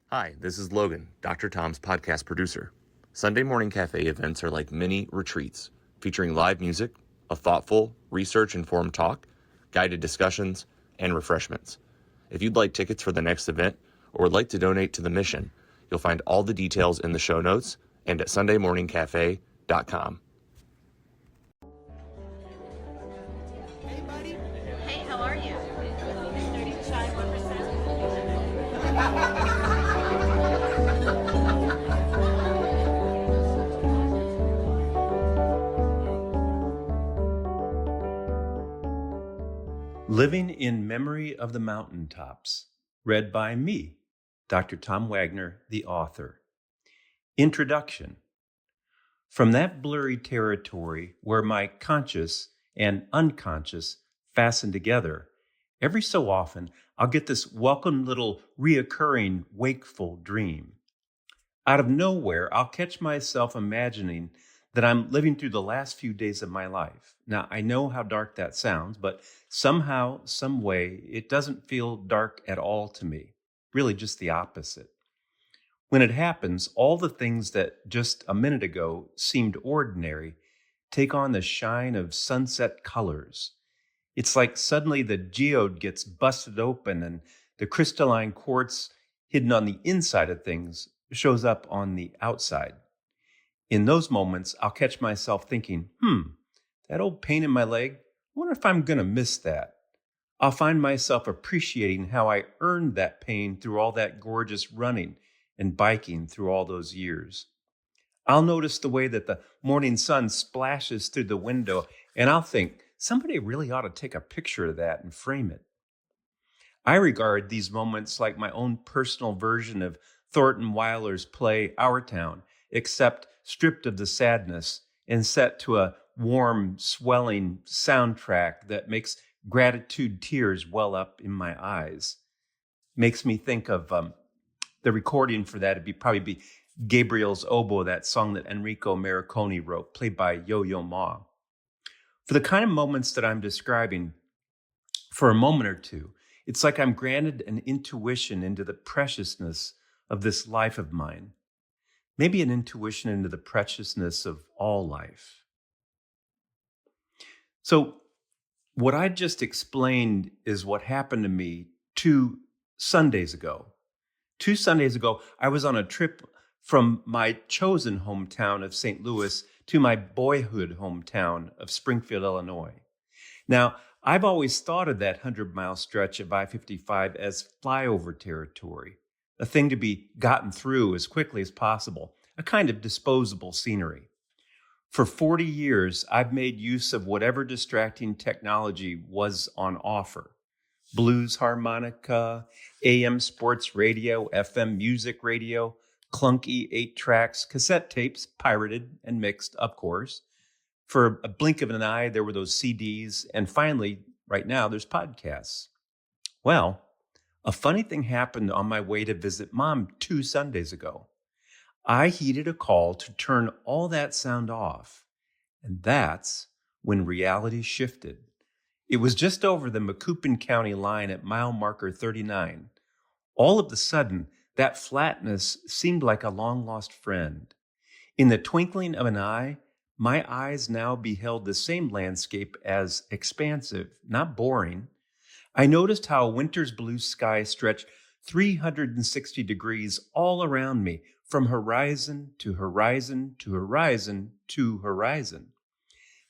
Hi, this is Logan, Dr. Tom's podcast producer. Sunday morning cafe events are like mini retreats, featuring live music, a thoughtful, research-informed talk, guided discussions, and refreshments. If you'd like tickets for the next event or would like to donate to the mission, you'll find all the details in the show notes and at sundaymorningcafe.com. Hey, buddy. Hey, how are you? 30 shy 1%. Living in Memory of the Mountaintops, read by me, Dr. Tom Wagner, the author. Introduction. From that blurry territory where my conscious and unconscious fasten together, every so often I'll get this welcome little reoccurring wakeful dream. Out of nowhere, I'll catch myself imagining that I'm living through the last few days of my life. Now, I know how dark that sounds, but somehow, some way, it doesn't feel dark at all to me. Really just the opposite. When it happens, all the things that just a minute ago seemed ordinary take on the shine of sunset colors. It's like suddenly the geode gets busted open and the crystalline quartz hidden on the inside of things shows up on the outside. In those moments, I'll catch myself thinking, that old pain in my leg, I wonder if I'm going to miss that. I'll find myself appreciating how I earned that pain through all that gorgeous running and biking through all those years. I'll notice the way that the morning sun splashes through the window, and I'll think, somebody really ought to take a picture of that and frame it. I regard these moments like my own personal version of Thornton Wilder's play Our Town, except stripped of the sadness and set to a warm, swelling soundtrack that makes gratitude tears well up in my eyes. Makes me think of the recording for that. It'd probably be Gabriel's Oboe, that song that Enrico Morricone wrote, played by Yo-Yo Ma. For the kind of moments that I'm describing, for a moment or two, it's like I'm granted an intuition into the preciousness of this life of mine. Maybe an intuition into the preciousness of all life. So what I just explained is what happened to me 2 Sundays ago. 2 Sundays ago, I was on a trip from my chosen hometown of St. Louis to my boyhood hometown of Springfield, Illinois. Now, I've always thought of that 100-mile stretch of I-55 as flyover territory, a thing to be gotten through as quickly as possible, a kind of disposable scenery. For 40 years, I've made use of whatever distracting technology was on offer. Blues harmonica, AM sports radio, FM music radio, clunky 8-tracks, cassette tapes, pirated and mixed, of course. For a blink of an eye, there were those CDs, and finally, right now, there's podcasts. Well, a funny thing happened on my way to visit Mom 2 Sundays ago. I heeded a call to turn all that sound off, and that's when reality shifted. It was just over the Macoupin County line at mile marker 39. All of a sudden, that flatness seemed like a long-lost friend. In the twinkling of an eye, my eyes now beheld the same landscape as expansive, not boring. I noticed how a winter's blue sky stretched 360 degrees all around me, from horizon to horizon to horizon to horizon.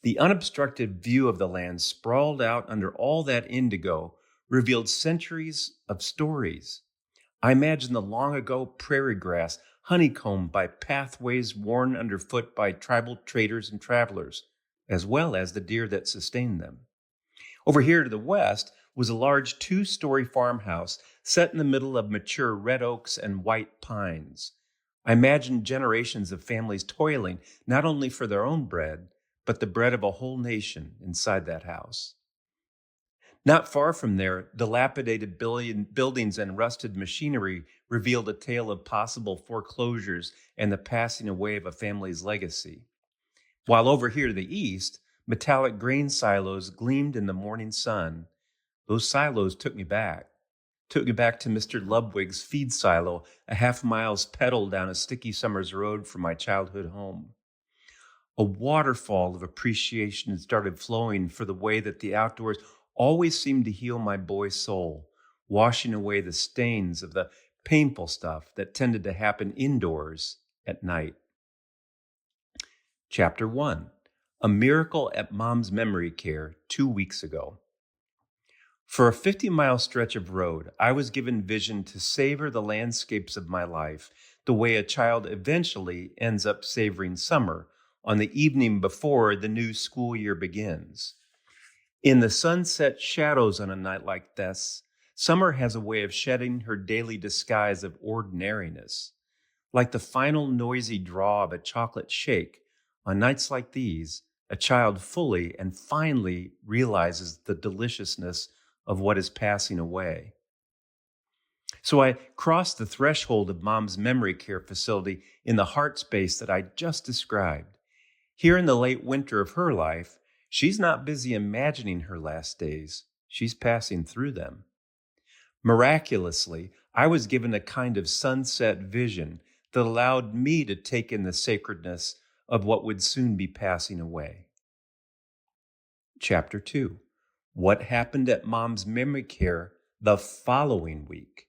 The unobstructed view of the land sprawled out under all that indigo revealed centuries of stories. I imagined the long ago prairie grass honeycombed by pathways worn underfoot by tribal traders and travelers, as well as the deer that sustained them. Over here to the west was a large 2-story farmhouse set in the middle of mature red oaks and white pines. I imagined generations of families toiling not only for their own bread, but the bread of a whole nation inside that house. Not far from there, dilapidated buildings and rusted machinery revealed a tale of possible foreclosures and the passing away of a family's legacy. While over here to the east, metallic grain silos gleamed in the morning sun. Those silos took me back. Took me back to Mr. Ludwig's feed silo, a half-mile's pedal down a sticky summer's road from my childhood home. A waterfall of appreciation started flowing for the way that the outdoors always seemed to heal my boy's soul, washing away the stains of the painful stuff that tended to happen indoors at night. Chapter 1, A Miracle at Mom's Memory Care 2 weeks ago. For a 50-mile stretch of road, I was given vision to savor the landscapes of my life the way a child eventually ends up savoring summer on the evening before the new school year begins. In the sunset shadows on a night like this, summer has a way of shedding her daily disguise of ordinariness. Like the final noisy draw of a chocolate shake, on nights like these, a child fully and finally realizes the deliciousness of what is passing away. So I crossed the threshold of Mom's memory care facility in the heart space that I just described. Here in the late winter of her life, she's not busy imagining her last days. She's passing through them. Miraculously, I was given a kind of sunset vision that allowed me to take in the sacredness of what would soon be passing away. Chapter 2, What Happened at Mom's Memory Care the Following Week.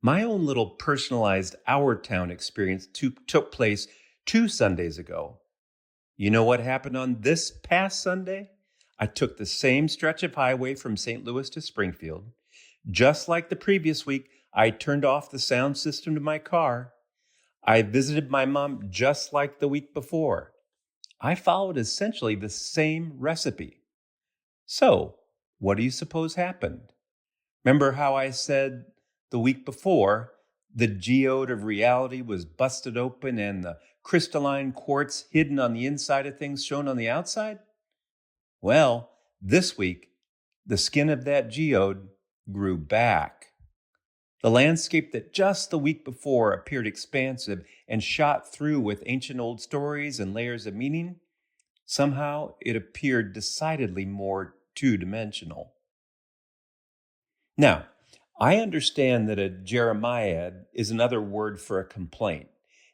My own little personalized Our Town experience took place 2 Sundays ago. You know what happened on this past Sunday? I took the same stretch of highway from St. Louis to Springfield. Just like the previous week, I turned off the sound system to my car. I visited my mom just like the week before. I followed essentially the same recipe. So, what do you suppose happened? Remember how I said the week before the geode of reality was busted open and the crystalline quartz hidden on the inside of things shown on the outside? Well, this week, the skin of that geode grew back. The landscape that just the week before appeared expansive and shot through with ancient old stories and layers of meaning, somehow it appeared decidedly more two-dimensional. Now, I understand that a Jeremiad is another word for a complaint.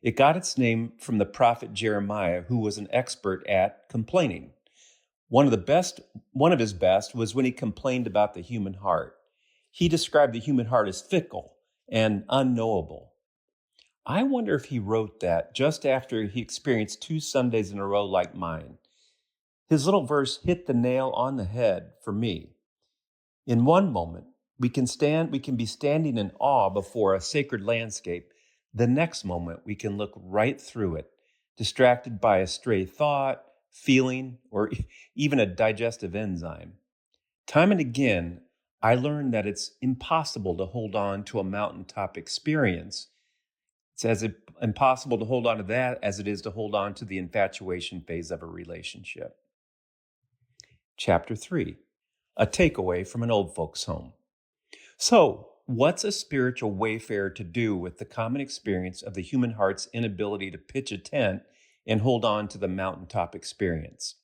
It got its name from the prophet Jeremiah, who was an expert at complaining. One of his best was when he complained about the human heart. He described the human heart as fickle and unknowable. I wonder if he wrote that just after he experienced 2 Sundays in a row like mine. His little verse hit the nail on the head for me. In one moment, we can be standing in awe before a sacred landscape. The next moment, we can look right through it, distracted by a stray thought, feeling, or even a digestive enzyme. Time and again, I learned that it's impossible to hold on to a mountaintop experience. It's as impossible to hold on to that as it is to hold on to the infatuation phase of a relationship. Chapter 3, A Takeaway from an Old Folks' Home. So, what's a spiritual wayfarer to do with the common experience of the human heart's inability to pitch a tent and hold on to the mountaintop experience?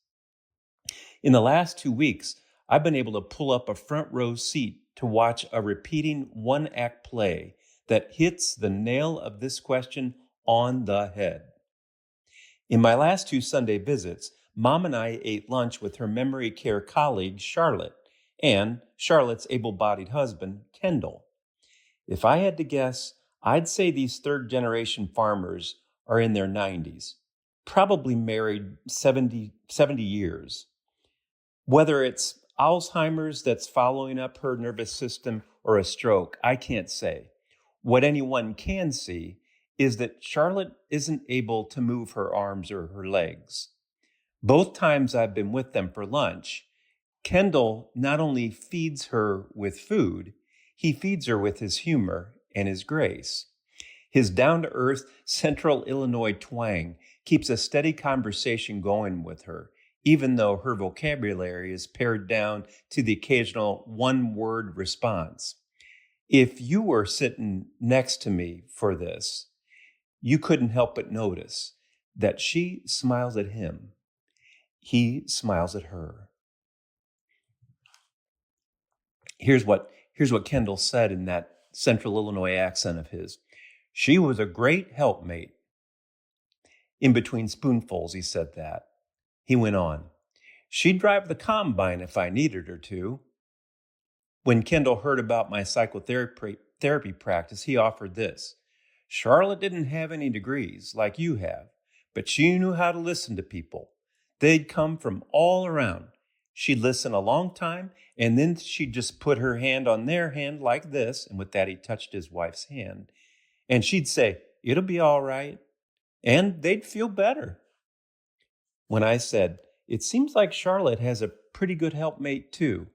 In the last 2 weeks, I've been able to pull up a front row seat to watch a repeating one-act play that hits the nail of this question on the head. In my last 2 Sunday visits, Mom and I ate lunch with her memory care colleague, Charlotte, and Charlotte's able-bodied husband, Kendall. If I had to guess, I'd say these third-generation farmers are in their 90s, probably married 70 years. Whether it's Alzheimer's that's following up her nervous system or a stroke, I can't say. What anyone can see is that Charlotte isn't able to move her arms or her legs. Both times I've been with them for lunch, Kendall not only feeds her with food, he feeds her with his humor and his grace. His down-to-earth Central Illinois twang keeps a steady conversation going with her, even though her vocabulary is pared down to the occasional one-word response. If you were sitting next to me for this, you couldn't help but notice that she smiles at him. He smiles at her. Here's what Here's what Kendall said in that Central Illinois accent of his. She was a great helpmate. In between spoonfuls, he said that. He went on. She'd drive the combine if I needed her to. When Kendall heard about my psychotherapy practice, he offered this. Charlotte didn't have any degrees like you have, but she knew how to listen to people. They'd come from all around. She'd listen a long time, and then she'd just put her hand on their hand like this, and with that he touched his wife's hand, and she'd say, it'll be all right, and they'd feel better. When I said, it seems like Charlotte has a pretty good helpmate too.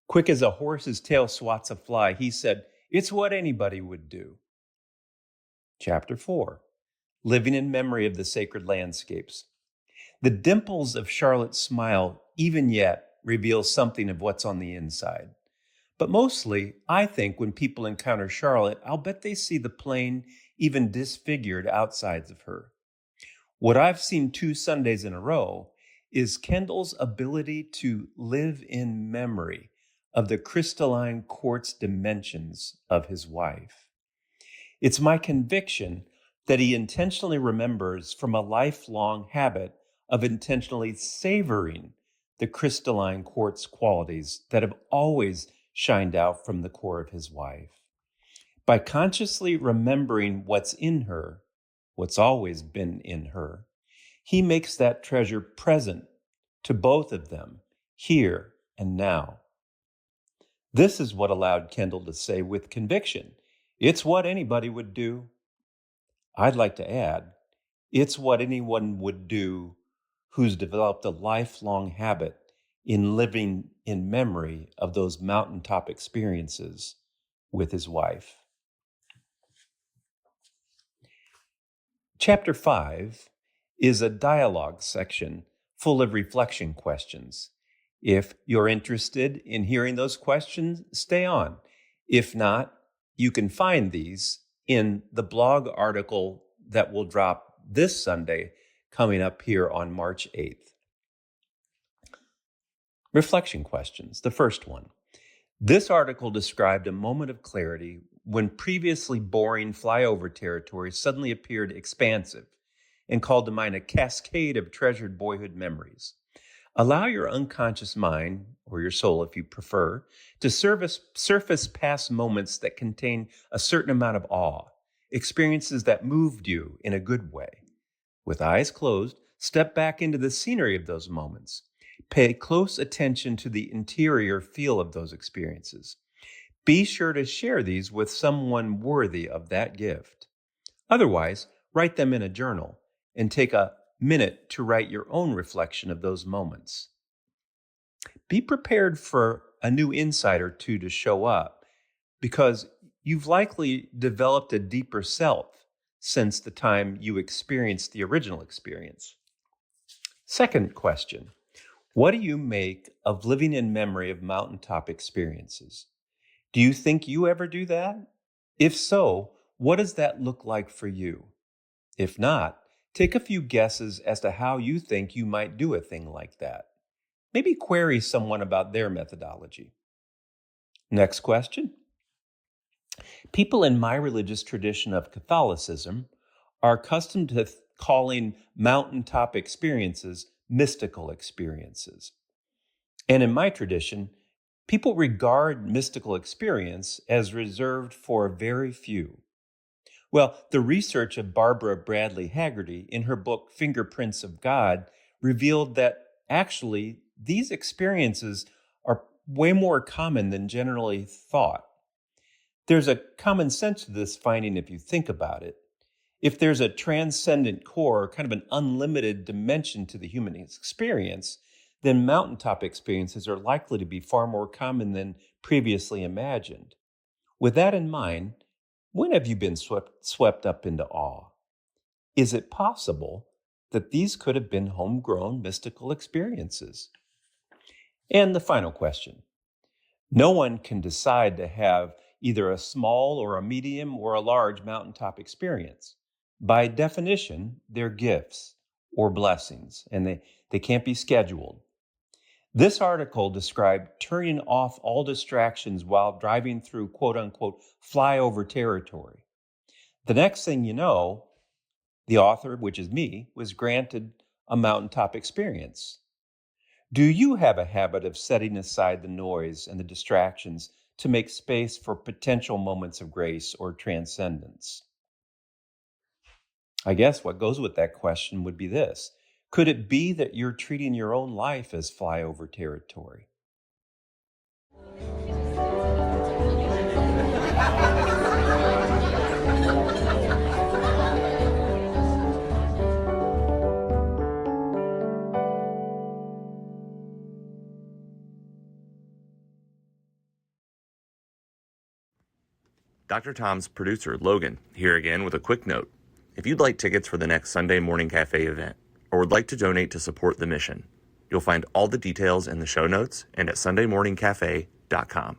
Quick as a horse's tail swats a fly, he said, it's what anybody would do. Chapter 4, Living in Memory of the Sacred Landscapes. The dimples of Charlotte's smile, even yet, reveal something of what's on the inside. But mostly, I think when people encounter Charlotte, I'll bet they see the plain, even disfigured outsides of her. What I've seen 2 Sundays in a row is Kendall's ability to live in memory of the crystalline quartz dimensions of his wife. It's my conviction that he intentionally remembers from a lifelong habit of intentionally savoring the crystalline quartz qualities that have always shined out from the core of his wife. By consciously remembering what's in her, what's always been in her, he makes that treasure present to both of them, here and now. This is what allowed Kendall to say with conviction, it's what anybody would do. I'd like to add, it's what anyone would do who's developed a lifelong habit in living in memory of those mountaintop experiences with his wife. Chapter 5 is a dialogue section full of reflection questions. If you're interested in hearing those questions, stay on. If not, you can find these in the blog article that will drop this Sunday, coming up here on March 8th. Reflection questions. The first one. This article described a moment of clarity when previously boring flyover territory suddenly appeared expansive and called to mind a cascade of treasured boyhood memories. Allow your unconscious mind, or your soul if you prefer, to surface past moments that contain a certain amount of awe, experiences that moved you in a good way. With eyes closed, step back into the scenery of those moments. Pay close attention to the interior feel of those experiences. Be sure to share these with someone worthy of that gift. Otherwise, write them in a journal and take a minute to write your own reflection of those moments. Be prepared for a new insight or two to show up because you've likely developed a deeper self since the time you experienced the original experience. Second question, what do you make of living in memory of mountaintop experiences? Do you think you ever do that? If so, what does that look like for you? If not, take a few guesses as to how you think you might do a thing like that. Maybe query someone about their methodology. Next question. People in my religious tradition of Catholicism are accustomed to calling mountaintop experiences mystical experiences. And in my tradition, people regard mystical experience as reserved for very few. Well, the research of Barbara Bradley Haggerty in her book Fingerprints of God revealed that actually these experiences are way more common than generally thought. There's a common sense to this finding if you think about it. If there's a transcendent core, kind of an unlimited dimension to the human experience, then mountaintop experiences are likely to be far more common than previously imagined. With that in mind, when have you been swept up into awe? Is it possible that these could have been homegrown mystical experiences? And the final question. No one can decide to have either a small or a medium or a large mountaintop experience. By definition, they're gifts or blessings, and they can't be scheduled. This article described turning off all distractions while driving through quote unquote flyover territory. The next thing you know, the author, which is me, was granted a mountaintop experience. Do you have a habit of setting aside the noise and the distractions to make space for potential moments of grace or transcendence? I guess what goes with that question would be this. Could it be that you're treating your own life as flyover territory? Dr. Tom's producer, Logan, here again with a quick note. If you'd like tickets for the next Sunday Morning Cafe event or would like to donate to support the mission, you'll find all the details in the show notes and at sundaymorningcafe.com.